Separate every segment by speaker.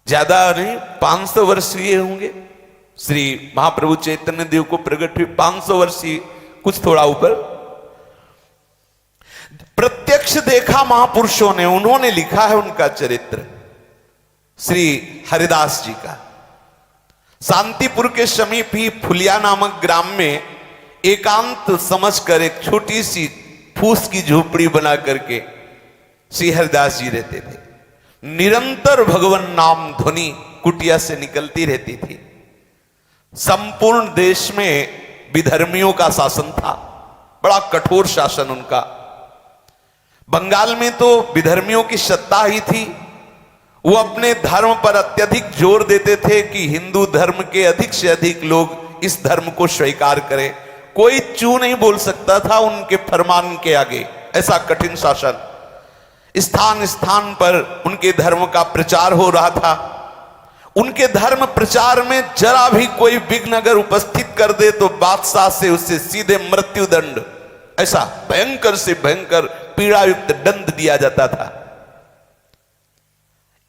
Speaker 1: ज्यादा नहीं, 500 वर्षीय होंगे। श्री महाप्रभु चैतन्य देव को प्रकट हुए 500 वर्षीय, कुछ थोड़ा ऊपर। प्रत्यक्ष देखा महापुरुषों ने, उन्होंने लिखा है उनका चरित्र, श्री हरिदास जी का। शांतिपुर के समीप ही फुलिया नामक ग्राम में एकांत समझकर एक छोटी सी फूस की झोपड़ी बना करके श्री हरिदास जी रहते थे। निरंतर भगवान नाम ध्वनि कुटिया से निकलती रहती थी। संपूर्ण देश में विधर्मियों का शासन था, बड़ा कठोर शासन उनका। बंगाल में तो विधर्मियों की सत्ता ही थी। वो अपने धर्म पर अत्यधिक जोर देते थे कि हिंदू धर्म के अधिक से अधिक लोग इस धर्म को स्वीकार करें। कोई चू नहीं बोल सकता था उनके फरमान के आगे, ऐसा कठिन शासन। स्थान स्थान पर उनके धर्म का प्रचार हो रहा था। उनके धर्म प्रचार में जरा भी कोई विघ्न अगर उपस्थित कर दे तो बादशाह से उससे सीधे मृत्युदंड, ऐसा भयंकर से भयंकर पीड़ायुक्त दंड दिया जाता था।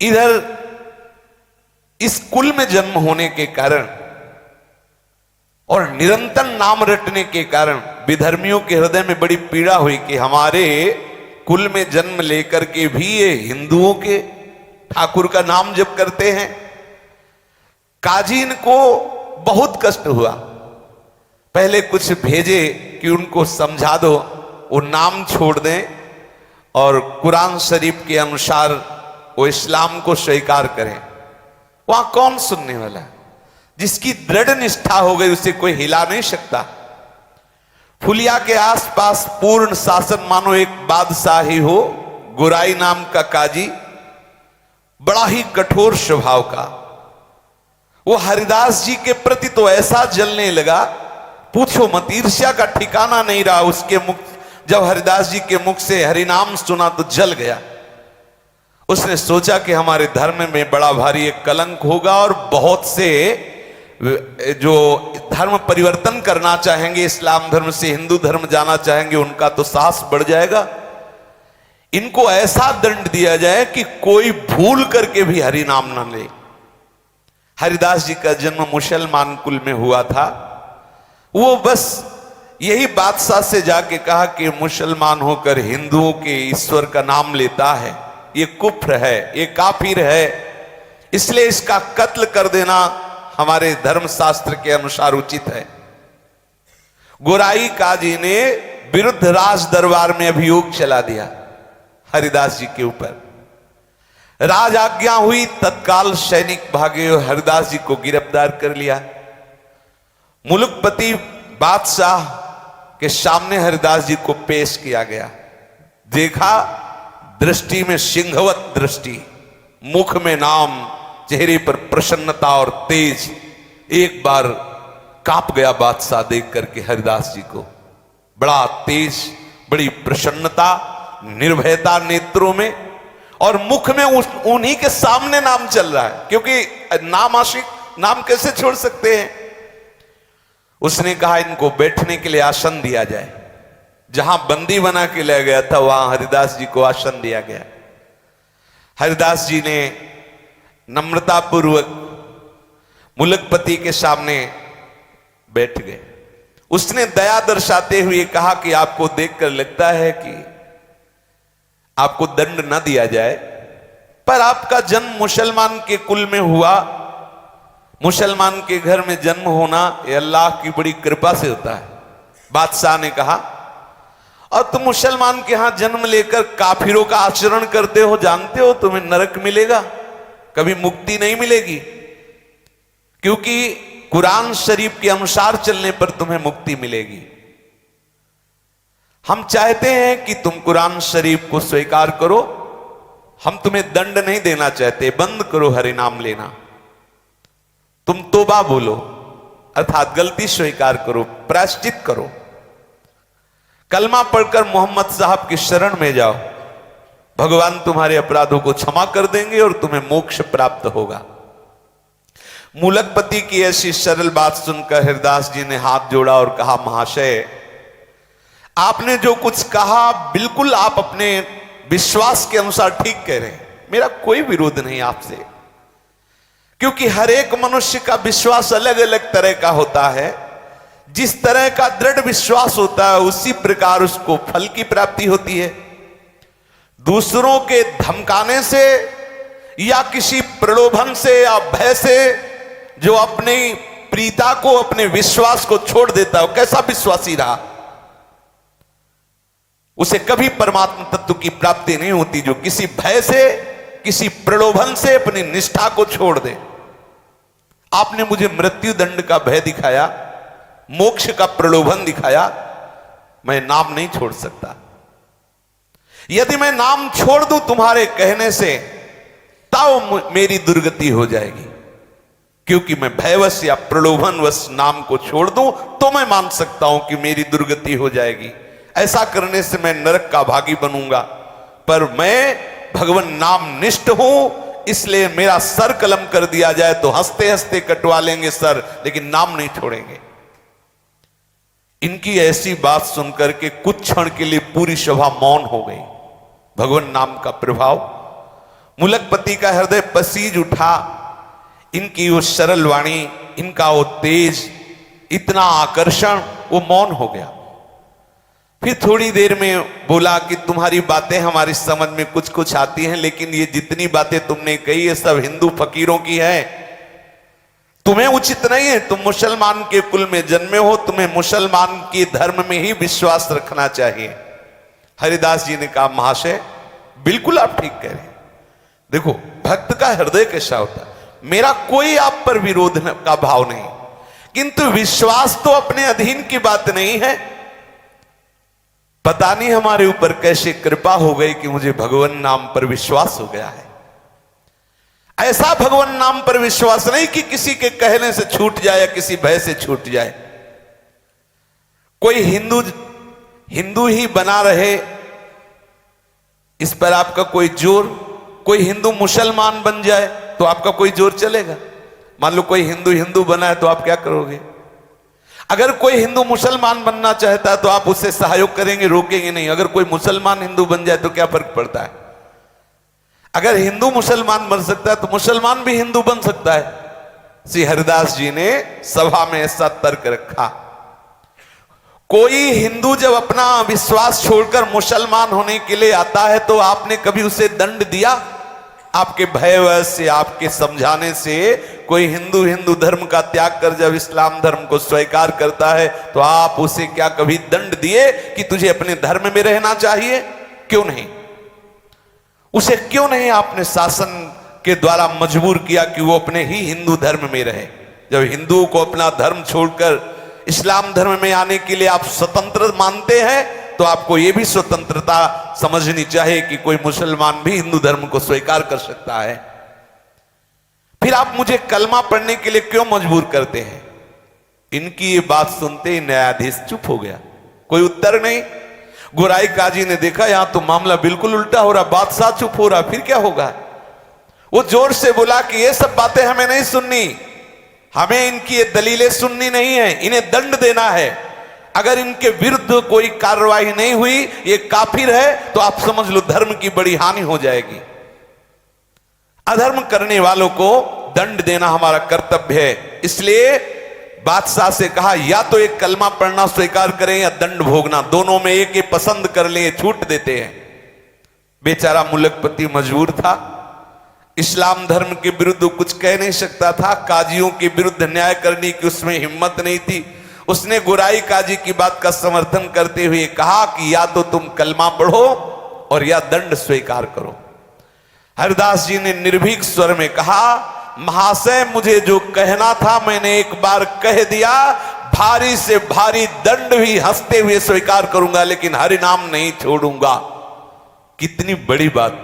Speaker 1: इधर इस कुल में जन्म होने के कारण और निरंतर नाम रटने के कारण विधर्मियों के हृदय में बड़ी पीड़ा हुई कि हमारे कुल में जन्म लेकर के भी ये हिंदुओं के ठाकुर का नाम जप करते हैं। काजीन को बहुत कष्ट हुआ। पहले कुछ भेजे कि उनको समझा दो, वो नाम छोड़ दें और कुरान शरीफ के अनुसार वो इस्लाम को स्वीकार करें। वहां कौन सुनने वाला है? जिसकी दृढ़ निष्ठा हो गई उसे कोई हिला नहीं सकता। फुलिया के आसपास पूर्ण शासन मानो एक बादशाह ही हो। गुराई नाम का काजी, बड़ा ही कठोर स्वभाव का। वो हरिदास जी के प्रति तो ऐसा जलने लगा, पूछो मत, ईर्ष्या का ठिकाना नहीं रहा उसके मुख। जब हरिदास जी के मुख से हरिनाम सुना तो जल गया। उसने सोचा कि हमारे धर्म में बड़ा भारी एक कलंक होगा और बहुत से जो धर्म परिवर्तन करना चाहेंगे, इस्लाम धर्म से हिंदू धर्म जाना चाहेंगे, उनका तो साहस बढ़ जाएगा। इनको ऐसा दंड दिया जाए कि कोई भूल करके भी हरि नाम ना ले। हरिदास जी का जन्म मुसलमान कुल में हुआ था। वो बस यही बादशाह से जाके कहा कि मुसलमान होकर हिंदुओं के ईश्वर का नाम लेता है, ये कुफ्र है, ये काफिर है, इसलिए इसका कत्ल कर देना हमारे धर्मशास्त्र के अनुसार उचित है। गोराई काजी ने विरुद्ध राज दरबार में अभियोग चला दिया हरिदास जी के ऊपर। राज आज्ञा हुई, तत्काल सैनिक भागे और हरिदास जी को गिरफ्तार कर लिया। मुलुकपति बादशाह के सामने हरिदास जी को पेश किया गया। देखा, दृष्टि में सिंहवत दृष्टि, मुख में नाम, चेहरे पर प्रसन्नता और तेज। एक बार कांप गया बादशाह देख करके हरिदास जी को। बड़ा तेज, बड़ी प्रसन्नता, निर्भयता नेत्रों में, और मुख में उन्हीं के सामने नाम चल रहा है, क्योंकि नाम आशिक नाम कैसे छोड़ सकते हैं। उसने कहा इनको बैठने के लिए आसन दिया जाए। जहां बंदी बना के ले गया था वहां हरिदास जी को आसन दिया गया। हरिदास जी ने नम्रतापूर्वक मुलकपति के सामने बैठ गए। उसने दया दर्शाते हुए कहा कि आपको देखकर लगता है कि आपको दंड न दिया जाए, पर आपका जन्म मुसलमान के कुल में हुआ। मुसलमान के घर में जन्म होना ये अल्लाह की बड़ी कृपा से होता है। बादशाह ने कहा, और तुम मुसलमान के यहां जन्म लेकर काफिरों का आचरण करते हो, जानते हो तुम्हें नरक मिलेगा, कभी मुक्ति नहीं मिलेगी, क्योंकि कुरान शरीफ के अनुसार चलने पर तुम्हें मुक्ति मिलेगी। हम चाहते हैं कि तुम कुरान शरीफ को स्वीकार करो, हम तुम्हें दंड नहीं देना चाहते, बंद करो हरि नाम लेना, तुम तौबा बोलो, अर्थात गलती स्वीकार करो, प्रायश्चित करो, कलमा पढ़कर मोहम्मद साहब की शरण में जाओ, भगवान तुम्हारे अपराधों को क्षमा कर देंगे और तुम्हें मोक्ष प्राप्त होगा। मुलकपति की ऐसी सरल बात सुनकर हरिदास जी ने हाथ जोड़ा और कहा, महाशय आपने जो कुछ कहा बिल्कुल आप अपने विश्वास के अनुसार ठीक कह रहे हैं, मेरा कोई विरोध नहीं आपसे, क्योंकि हर एक मनुष्य का विश्वास अलग अलग तरह का होता है। जिस तरह का दृढ़ विश्वास होता है उसी प्रकार उसको फल की प्राप्ति होती है। दूसरों के धमकाने से या किसी प्रलोभन से या भय से जो अपनी प्रीता को, अपने विश्वास को छोड़ देता है, कैसा विश्वासी रहा, उसे कभी परमात्मा तत्व की प्राप्ति नहीं होती। जो किसी भय से, किसी प्रलोभन से अपनी निष्ठा को छोड़ दे। आपने मुझे मृत्यु दंड का भय दिखाया, मोक्ष का प्रलोभन दिखाया, मैं नाम नहीं छोड़ सकता। यदि मैं नाम छोड़ दूं तुम्हारे कहने से, तब मेरी दुर्गति हो जाएगी। क्योंकि मैं भयवश या प्रलोभनवश नाम को छोड़ दूं तो मैं मान सकता हूं कि मेरी दुर्गति हो जाएगी। ऐसा करने से मैं नरक का भागी बनूंगा। पर मैं भगवान नाम निष्ठ हूं, इसलिए मेरा सर कलम कर दिया जाए तो हंसते हंसते कटवा लेंगे सर, लेकिन नाम नहीं छोड़ेंगे। इनकी ऐसी बात सुनकर के कुछ क्षण के लिए पूरी सभा मौन हो गई। भगवान नाम का प्रभाव, मुलकपति का हृदय पसीज उठा। इनकी वो सरल वाणी, इनका वो तेज, इतना आकर्षण, वो मौन हो गया। फिर थोड़ी देर में बोला कि तुम्हारी बातें हमारी समझ में कुछ कुछ आती हैं, लेकिन ये जितनी बातें तुमने कही ये सब हिंदू फकीरों की हैं। तुम्हें उचित नहीं है। तुम मुसलमान के कुल में जन्मे हो, तुम्हें मुसलमान के धर्म में ही विश्वास रखना चाहिए। हरिदास जी ने कहा, महाशय बिल्कुल आप ठीक कह रहे हैं। देखो भक्त का हृदय कैसा होता है। मेरा कोई आप पर विरोध का भाव नहीं, किंतु विश्वास तो अपने अधीन की बात नहीं है। पता नहीं हमारे ऊपर कैसे कृपा हो गई कि मुझे भगवान नाम पर विश्वास हो गया है। ऐसा भगवान नाम पर विश्वास नहीं कि किसी के कहने से छूट जाए या किसी भय से छूट जाए। कोई हिंदू ही बना रहे, इस पर आपका कोई जोर, कोई हिंदू मुसलमान बन जाए तो आपका कोई जोर चलेगा। मान लो कोई हिंदू बना है तो आप क्या करोगे? अगर कोई हिंदू मुसलमान बनना चाहता है तो आप उससे सहयोग करेंगे, रोकेंगे नहीं। अगर कोई मुसलमान हिंदू बन जाए तो क्या फर्क पड़ता है? अगर हिंदू मुसलमान बन सकता है तो मुसलमान भी हिंदू बन सकता है। श्री हरिदास जी ने सभा में ऐसा तर्क रखा। कोई हिंदू जब अपना विश्वास छोड़कर मुसलमान होने के लिए आता है तो आपने कभी उसे दंड दिया? आपके भयवश से, आपके समझाने से कोई हिंदू धर्म का त्याग कर जब इस्लाम धर्म को स्वीकार करता है तो आप उसे क्या कभी दंड दिए कि तुझे अपने धर्म में रहना चाहिए? क्यों नहीं? उसे क्यों नहीं आपने शासन के द्वारा मजबूर किया कि वो अपने ही हिंदू धर्म में रहे? जब हिंदुओं को अपना धर्म छोड़कर इस्लाम धर्म में आने के लिए आप स्वतंत्र मानते हैं तो आपको यह भी स्वतंत्रता समझनी चाहिए कि कोई मुसलमान भी हिंदू धर्म को स्वीकार कर सकता है। फिर आप मुझे कलमा पढ़ने के लिए क्यों मजबूर करते हैं? इनकी ये बात सुनते ही न्यायाधीश चुप हो गया, कोई उत्तर नहीं। गोराई काजी ने देखा यहां तो मामला बिल्कुल उल्टा हो रहा, बादशाह चुप हो रहा, फिर क्या होगा? वो जोर से बोला कि ये सब बातें हमें नहीं सुननी, हमें इनकी ये दलीलें सुननी नहीं है, इन्हें दंड देना है। अगर इनके विरुद्ध कोई कार्रवाई नहीं हुई, ये काफिर है, तो आप समझ लो धर्म की बड़ी हानि हो जाएगी। अधर्म करने वालों को दंड देना हमारा कर्तव्य है। इसलिए बादशाह से कहा या तो एक कलमा पढ़ना स्वीकार करें या दंड भोगना, दोनों में एक ही पसंद कर ले, छूट देते हैं। बेचारा मुलकपति मजबूर था, इस्लाम धर्म के विरुद्ध कुछ कह नहीं सकता था, काजियों के विरुद्ध न्याय करने की उसमें हिम्मत नहीं थी। उसने गोराई काजी की बात का समर्थन करते हुए कहा कि या तो तुम कलमा पढ़ो और या दंड स्वीकार करो। हरिदास जी ने निर्भीक स्वर में कहा, महाशय मुझे जो कहना था मैंने एक बार कह दिया, भारी से भारी दंड भी हंसते हुए स्वीकार करूंगा, लेकिन हरि नाम नहीं छोड़ूंगा। कितनी बड़ी बात!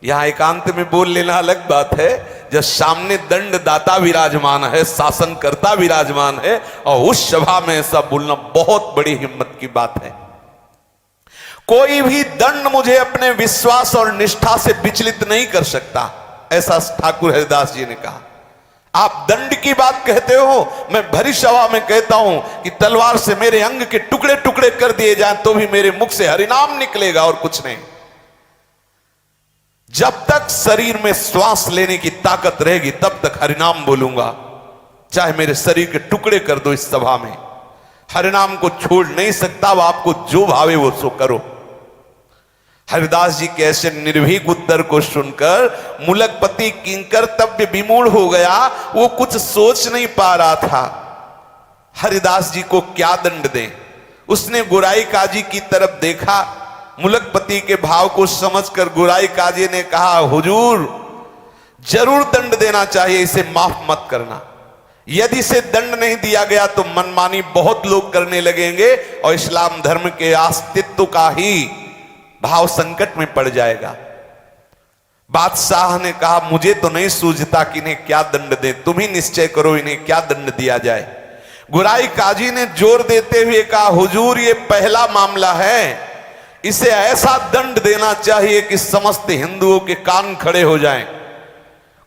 Speaker 1: यहां एकांत में बोल लेना अलग बात है, जब सामने दंड दाता विराजमान है, शासनकर्ता विराजमान है, और उस सभा में ऐसा बोलना बहुत बड़ी हिम्मत की बात है। कोई भी दंड मुझे अपने विश्वास और निष्ठा से विचलित नहीं कर सकता, ऐसा ठाकुर हरिदास जी ने कहा। आप दंड की बात कहते हो, मैं भरी सभा में कहता हूं कि तलवार से मेरे अंग के टुकड़े टुकड़े कर दिए जाएं तो भी मेरे मुख से हरिनाम निकलेगा और कुछ नहीं। जब तक शरीर में श्वास लेने की ताकत रहेगी तब तक हरिनाम बोलूंगा, चाहे मेरे शरीर के टुकड़े कर दो इस सभा में, हरिनाम को छोड़ नहीं सकता। अब आपको जो भावे वो सो करो। हरिदास जी के ऐसे निर्भीक उत्तर को सुनकर मुलकपति किंकर तब्य विमूढ़ हो गया। वो कुछ सोच नहीं पा रहा था हरिदास जी को क्या दंड दें। उसने गुराई काजी की तरफ देखा। मुलकपति के भाव को समझकर गुराई काजी ने कहा, हुजूर जरूर दंड देना चाहिए, इसे माफ मत करना। यदि इसे दंड नहीं दिया गया तो मनमानी बहुत लोग करने लगेंगे और इस्लाम धर्म के अस्तित्व का ही भाव संकट में पड़ जाएगा। बादशाह ने कहा, मुझे तो नहीं सूझता कि इन्हें क्या दंड दें, तुम ही निश्चय करो इन्हें क्या दंड दिया जाए। गुराई काजी ने जोर देते हुए कहा, हुजूर ये पहला मामला है, इसे ऐसा दंड देना चाहिए कि समस्त हिंदुओं के कान खड़े हो जाएं।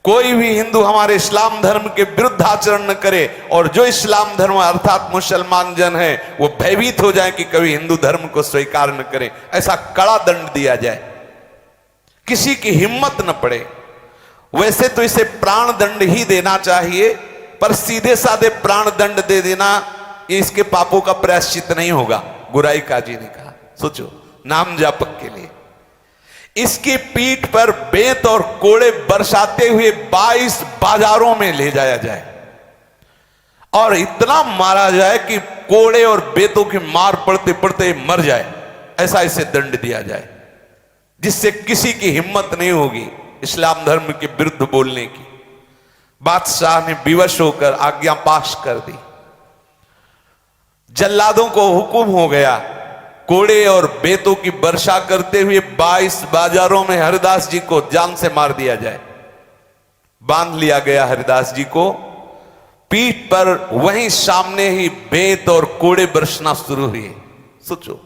Speaker 1: कोई भी हिंदू हमारे इस्लाम धर्म के विरुद्ध आचरण न करे और जो इस्लाम धर्म अर्थात मुसलमान जन है वो भयभीत हो जाए कि कभी हिंदू धर्म को स्वीकार न करें। ऐसा कड़ा दंड दिया जाए, किसी की हिम्मत न पड़े। वैसे तो इसे प्राण दंड ही देना चाहिए, पर सीधे साधे प्राण दंड दे देना ये इसके पापों का प्रायश्चित नहीं होगा। गुराई काजी ने कहा, सोचो नाम जापक के लिए इसकी पीठ पर बेत और कोड़े बरसाते हुए 22 बाजारों में ले जाया जाए और इतना मारा जाए कि कोड़े और बेतों की मार पड़ते पड़ते मर जाए, ऐसा इसे दंड दिया जाए जिससे किसी की हिम्मत नहीं होगी इस्लाम धर्म के विरुद्ध बोलने की। बादशाह ने विवश होकर आज्ञा पाश कर दी। जल्लादों को हुक्म हो गया, कोड़े और बेतों की वर्षा करते हुए 22 बाजारों में हरिदास जी को जान से मार दिया जाए। बांध लिया गया हरिदास जी को, पीठ पर वहीं सामने ही बेत और कोड़े बरसना शुरू हुए। सोचो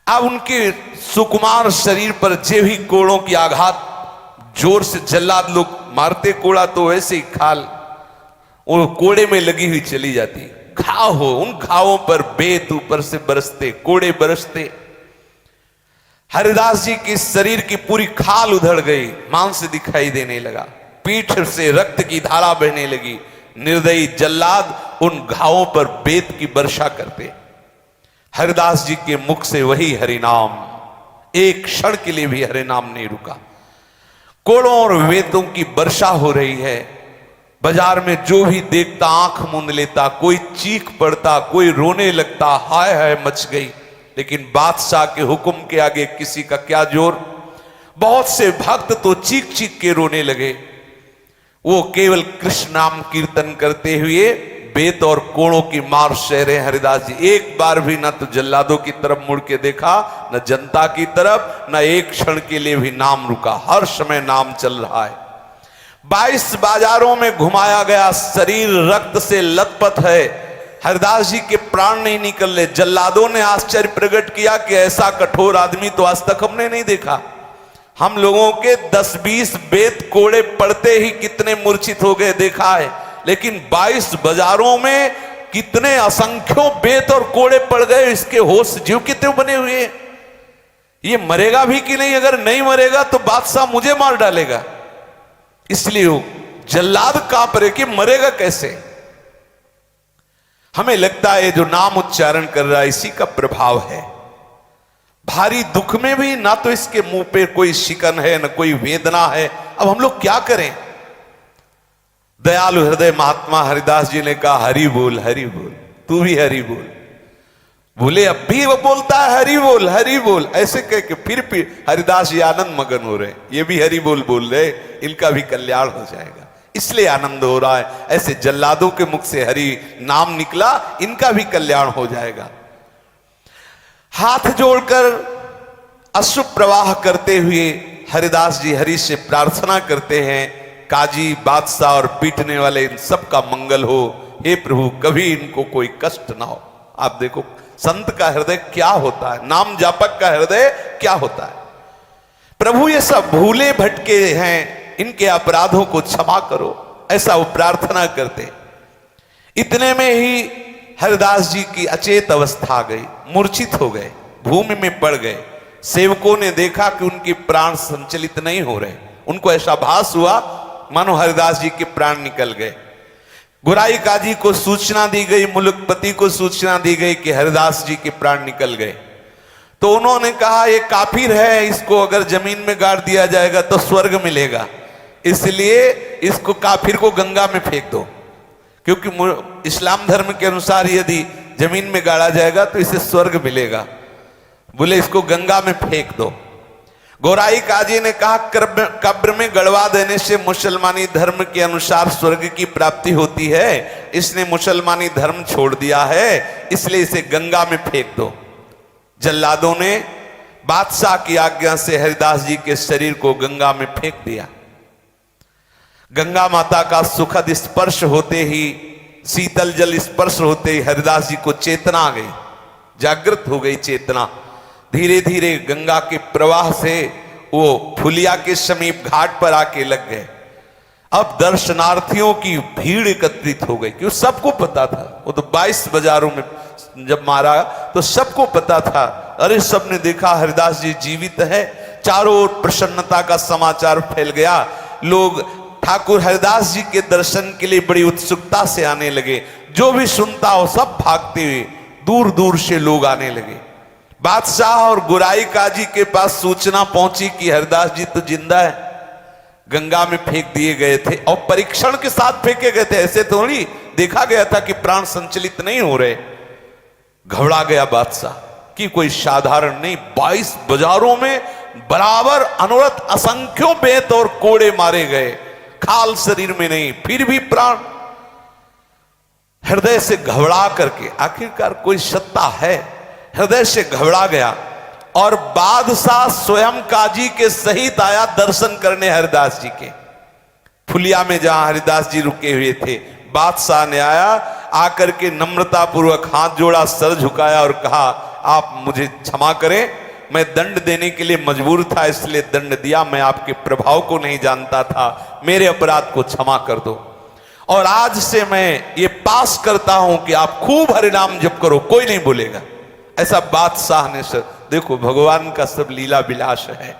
Speaker 1: अब उनके सुकुमार शरीर पर जे भी कोड़ों की आघात जोर से जल्लाद लोग मारते, कोड़ा तो वैसे ही खाल वो कोड़े में लगी हुई चली जाती। घाव हो, उन घावों पर बेत ऊपर से बरसते, कोड़े बरसते। हरिदास जी के शरीर की पूरी खाल उधड़ गई, मांस दिखाई देने लगा, पीठ से रक्त की धारा बहने लगी। निर्दयी जल्लाद उन घावों पर बेत की वर्षा करते। हरिदास जी के मुख से वही हरिनाम, एक क्षण के लिए भी हरिनाम नहीं रुका। कोड़ों और वेतों की वर्षा हो रही है। बाजार में जो भी देखता आंख मूंद लेता, कोई चीख पड़ता, कोई रोने लगता, हाय हाय मच गई। लेकिन बादशाह के हुक्म के आगे किसी का क्या जोर। बहुत से भक्त तो चीख चीख के रोने लगे। वो केवल कृष्ण नाम कीर्तन करते हुए बेत और कोड़ों की मार सह रहे हरिदास जी। एक बार भी ना तो जल्लादों की तरफ मुड़ के देखा, न जनता की तरफ, न एक क्षण के लिए भी नाम रुका। हर समय नाम चल रहा है। 22 बाजारों में घुमाया गया, शरीर रक्त से लथपथ है, हरिदास जी के प्राण नहीं निकल रहे। जल्लादों ने आश्चर्य प्रकट किया कि ऐसा कठोर आदमी तो आज तक हमने नहीं देखा। हम लोगों के 10-20 बेत कोड़े पड़ते ही कितने मूर्छित हो गए देखा है, लेकिन 22 बाजारों में कितने असंख्यों बेत और कोड़े पड़ गए, इसके होश जीव कितने बने हुए। ये मरेगा भी कि नहीं? अगर नहीं मरेगा तो बादशाह मुझे मार डालेगा। इसलिए वो जल्लाद कांप रहे कि मरेगा कैसे। हमें लगता है जो नाम उच्चारण कर रहा है इसी का प्रभाव है। भारी दुख में भी ना तो इसके मुंह पे कोई शिकन है, ना कोई वेदना है। अब हम लोग क्या करें? दयालु हृदय महात्मा हरिदास जी ने कहा, हरि बोल, हरि बोल, तू भी हरि बोल। बोले अब भी वो बोलता है हरि बोल, हरि बोल, ऐसे कह के फिर हरिदास जी आनंद मगन हो रहे। ये भी हरि बोल रहे, इनका भी कल्याण हो जाएगा, इसलिए आनंद हो रहा है। ऐसे जल्लादों के मुख से हरि नाम निकला, इनका भी कल्याण हो जाएगा। हाथ जोड़कर अश्रु प्रवाह करते हुए हरिदास जी हरि से प्रार्थना करते हैं, काजी, बादशाह और पीटने वाले इन सब का मंगल हो। हे प्रभु, कभी इनको कोई कष्ट ना हो। आप देखो संत का हृदय क्या होता है, नाम जापक का हृदय क्या होता है। प्रभु ये सब भूले भटके हैं, इनके अपराधों को क्षमा करो, ऐसा वो प्रार्थना करते। इतने में ही हरिदास जी की अचेत अवस्था आ गई, मूर्छित हो गए, भूमि में पड़ गए। सेवकों ने देखा कि उनके प्राण संचलित नहीं हो रहे। उनको ऐसा भास हुआ मानो हरिदास जी के प्राण निकल गए। गुराई काजी को सूचना दी गई, मुलुकपति को सूचना दी गई कि हरिदास जी के प्राण निकल गए। तो उन्होंने कहा ये काफिर है, इसको अगर जमीन में गाड़ दिया जाएगा तो स्वर्ग मिलेगा, इसलिए इसको काफिर को गंगा में फेंक दो, क्योंकि इस्लाम धर्म के अनुसार यदि जमीन में गाड़ा जाएगा तो इसे स्वर्ग मिलेगा। बोले इसको गंगा में फेंक दो। गोराई काजी ने कहा कब्र में गड़वा देने से मुसलमानी धर्म के अनुसार स्वर्ग की प्राप्ति होती है, इसने मुसलमानी धर्म छोड़ दिया है, इसलिए इसे गंगा में फेंक दो। जल्लादों ने बादशाह की आज्ञा से हरिदास जी के शरीर को गंगा में फेंक दिया। गंगा माता का सुखद स्पर्श होते ही, शीतल जल स्पर्श होते ही हरिदास जी को चेतना आ गई, जागृत हो गई चेतना। धीरे धीरे गंगा के प्रवाह से वो फुलिया के समीप घाट पर आके लग गए। अब दर्शनार्थियों की भीड़ एकत्रित हो गई, क्योंकि सबको पता था, वो तो 22 बाजारों में जब मारा तो सबको पता था, अरे सबने देखा हरिदास जी जीवित है। चारों ओर प्रसन्नता का समाचार फैल गया। लोग ठाकुर हरिदास जी के दर्शन के लिए बड़ी उत्सुकता से आने लगे। जो भी सुनता हो सब भागते हुए दूर दूर से लोग आने लगे। बादशाह और गुराई काजी के पास सूचना पहुंची कि हरिदास जी तो जिंदा है, गंगा में फेंक दिए गए थे और परीक्षण के साथ फेंके गए थे, ऐसे थोड़ी देखा गया था कि प्राण संचलित नहीं हो रहे। घबरा गया बादशाह कि कोई साधारण नहीं, 22 बाजारों में बराबर अनवरत असंख्यों बेत और कोड़े मारे गए, खाल शरीर में नहीं, फिर भी प्राण। हृदय से घबरा करके, आखिरकार कोई सत्ता है, हृदय से घबरा गया और बादशाह स्वयं काजी के सहित आया दर्शन करने हरिदास जी के। फुलिया में जहां हरिदास जी रुके हुए थे, बादशाह ने आया, आकर के नम्रता पूर्वक हाथ जोड़ा, सर झुकाया और कहा आप मुझे क्षमा करें, मैं दंड देने के लिए मजबूर था, इसलिए दंड दिया, मैं आपके प्रभाव को नहीं जानता था, मेरे अपराध को क्षमा कर दो। और आज से मैं ये पास करता हूं कि आप खूब हरिनाम जप करो, कोई नहीं बोलेगा। ऐसा बादशाह ने सर, देखो भगवान का सब लीला विलास है।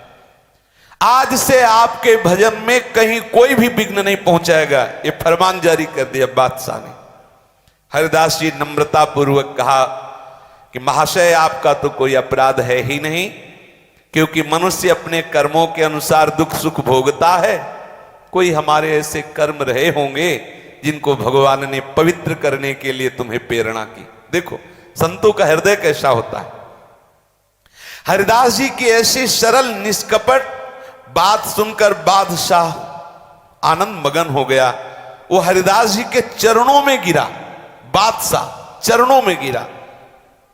Speaker 1: आज से आपके भजन में कहीं कोई भी विघ्न नहीं पहुंचाएगा, ये फरमान जारी कर दिया बादशाह ने। हरिदास जी नम्रता पूर्वक कहा कि महाशय आपका तो कोई अपराध है ही नहीं, क्योंकि मनुष्य अपने कर्मों के अनुसार दुख सुख भोगता है। कोई हमारे ऐसे कर्म रहे होंगे जिनको भगवान ने पवित्र करने के लिए तुम्हें प्रेरणा की। देखो संतों का हृदय कैसा होता है। हरिदास जी की ऐसी सरल निष्कपट बात सुनकर बादशाह आनंद मगन हो गया। वो हरिदास जी के चरणों में गिरा, बादशाह चरणों में गिरा,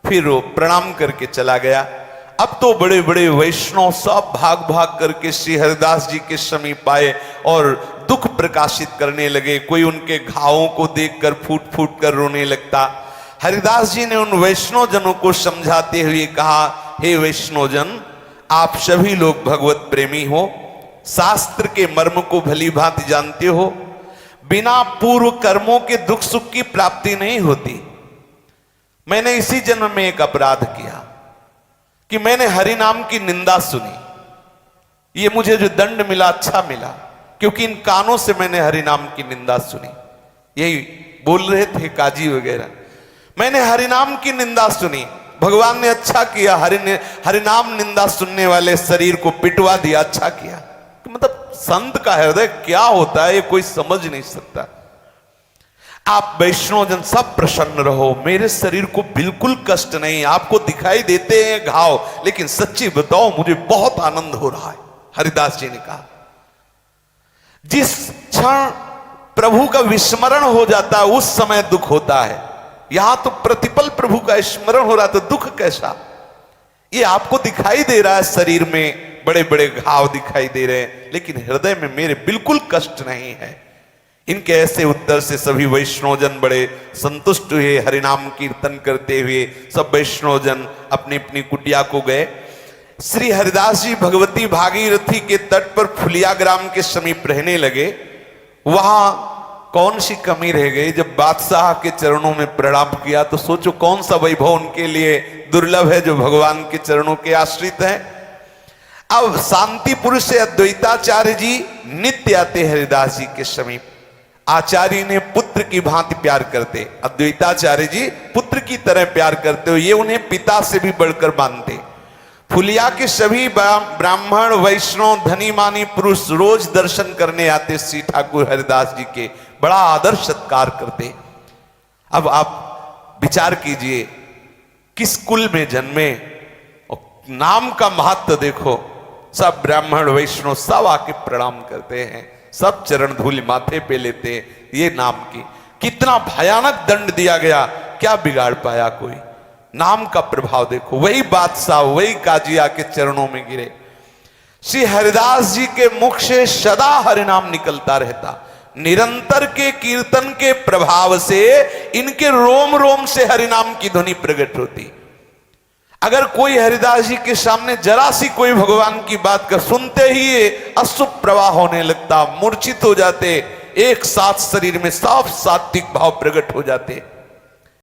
Speaker 1: फिर वो प्रणाम करके चला गया। अब तो बड़े बड़े वैष्णव सब भाग भाग करके श्री हरिदास जी के समीप आए और दुख प्रकाशित करने लगे। कोई उनके घावों को देखकर फूट फूट कर रोने लगता। हरिदास जी ने उन वैष्णव जनों को समझाते हुए कहा, हे वैष्णव जन, आप सभी लोग भगवत प्रेमी हो, शास्त्र के मर्म को भली भांति जानते हो। बिना पूर्व कर्मों के दुख सुख की प्राप्ति नहीं होती। मैंने इसी जन्म में एक अपराध किया कि मैंने हरि नाम की निंदा सुनी। ये मुझे जो दंड मिला अच्छा मिला, क्योंकि इन कानों से मैंने हरि नाम की निंदा सुनी। यही बोल रहे थे काजी वगैरह, मैंने हरि नाम की निंदा सुनी, भगवान ने अच्छा किया, हरि नाम निंदा सुनने वाले शरीर को पिटवा दिया, अच्छा किया। मतलब संत का हृदय क्या होता है ये कोई समझ नहीं सकता। आप वैष्णव जन सब प्रसन्न रहो, मेरे शरीर को बिल्कुल कष्ट नहीं, आपको दिखाई देते हैं घाव, लेकिन सच्ची बताओ मुझे बहुत आनंद हो रहा है। हरिदास जी ने कहा, जिस क्षण प्रभु का विस्मरण हो जाता है उस समय दुख होता है, यहां तो प्रतिपल प्रभु का स्मरण हो रहा, तो दुख कैसा। ये आपको दिखाई दे रहा है, शरीर में बड़े बड़े घाव दिखाई दे रहे हैं, लेकिन हृदय में मेरे बिल्कुल कष्ट नहीं है। इनके ऐसे उत्तर से सभी वैष्णवजन बड़े संतुष्ट हुए। हरिनाम कीर्तन करते हुए सब वैष्णवजन अपनी अपनी कुटिया को गए। श्री हरिदास जी भगवती भागीरथी के तट पर फुलिया ग्राम के समीप रहने लगे। वहां कौन सी कमी रह गई। जब बादशाह के चरणों में प्रणाम किया तो सोचो कौन सा वैभव उनके लिए दुर्लभ है जो भगवान के चरणों के आश्रित हैं। अब शांतिपुर से अद्वैताचार्य जी नित्य आते हरिदास जी के समीप। आचार्य ने पुत्र की भांति प्यार करते, अद्वैताचार्य जी पुत्र की तरह प्यार करते हो, ये उन्हें पिता से भी बढ़कर मानते। फुलिया के सभी ब्राह्मण वैष्णव धनी मानी पुरुष रोज दर्शन करने आते श्री ठाकुर हरिदास जी के, बड़ा आदर सत्कार करते। अब आप विचार कीजिए किस कुल में जन्मे, नाम का महत्व देखो। सब ब्राह्मण वैष्णव सब आके प्रणाम करते हैं, सब चरण धूल माथे पे लेते हैं। ये नाम की कितना भयानक दंड दिया गया, क्या बिगाड़ पाया कोई? नाम का प्रभाव देखो। वही बादशाह वही काजी आके चरणों में गिरे। श्री हरिदास जी के मुख से सदा हरिनाम निकलता रहता। निरंतर के कीर्तन के प्रभाव से इनके रोम रोम से हरिनाम की ध्वनि प्रकट होती। अगर कोई हरिदास जी के सामने जरा सी कोई भगवान की बात कर, सुनते ही अशुभ प्रवाह होने लगता, मूर्छित हो जाते, एक साथ शरीर में साफ सात्विक भाव प्रकट हो जाते।